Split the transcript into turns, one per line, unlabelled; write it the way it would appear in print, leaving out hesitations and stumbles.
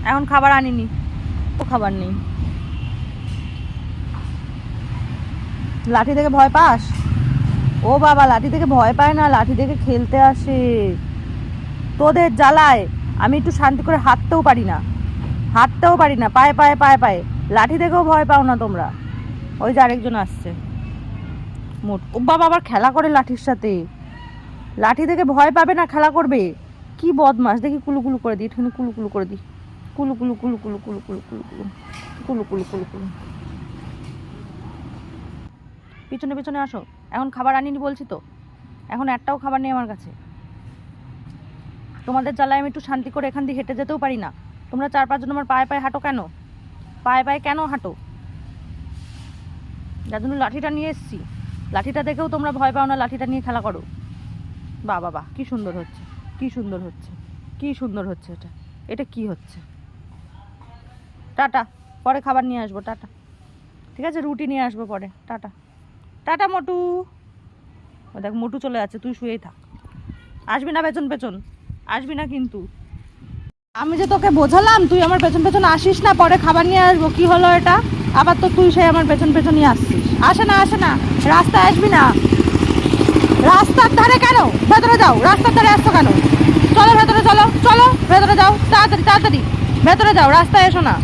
এখন খাবার আনিনি, ও খাবার নেই। লাঠি থেকে ভয় পাস? ও বাবা, লাঠি থেকে ভয় পায় না, লাঠি থেকে খেলতে আসে। তোদের জ্বালায় আমি একটু শান্তি করে হাঁটতেও পারি না, পায়ে পায়ে পায়ে পায়ে। লাঠি থেকেও ভয় পাও না তোমরা। ওই যে আরেকজন আসছে মোট, ও বাবা আবার খেলা করে লাঠির সাথে। লাঠি থেকে ভয় পাবে না, খেলা করবে। কি বদমাস দেখি, কুলু কুলু করে দিই একটুখানি, কুলু কুলু করে দিই, কুলু কুলু কুলু কুলু কুলু কুলু কুলু কুলু কুলু কুলু কুলু কুলু। পিছনে পিছনে আসো। এখন খাবার আনিনি বলছি তো, এখন একটাও খাবার নেই আমার কাছে। তোমাদের জ্বালায় আমি একটু শান্তি করে এখান দিয়ে হেঁটে যেতেও পারি না। তোমরা 4-5 জন আমার পায়ে পায়ে হাঁটো কেন? পায়ে পায়ে কেন হাঁটো? যার জন্য লাঠিটা নিয়ে এসছি। লাঠিটা দেখেও তোমরা ভয় পাও না, লাঠিটা নিয়ে খেলা করো। বাহ বাবা, কি সুন্দর হচ্ছে, কি সুন্দর হচ্ছে, কি সুন্দর হচ্ছে। এটা এটা কি হচ্ছে? টাটা, পরে খাবার নিয়ে আসবো। টাটা, ঠিক আছে, রুটি নিয়ে আসবো পরে। টাটা টাটা মোটু। ও দেখ মোটু চলে যাচ্ছে, তুই শুয়েই থাক। আসবি না পেছন পেছন, আসবি না কিন্তু। আমি যে তোকে বোঝালাম তুই আমার পেছন পেছন আসিস না, পরে খাবার নিয়ে আসবো। কি হলো এটা? আবার তো তুই সেই আমার পেছন পেছনই আসছিস। আসে না, আসে না, রাস্তায় আসবি না। রাস্তার ধারে কেন? ভেতরে যাও, রাস্তার ধারে আসছো কেন? চলো ভেতরে, চলো চলো ভেতরে যাও, তাড়াতাড়ি তাড়াতাড়ি ভেতরে যাও, রাস্তায় এসো না।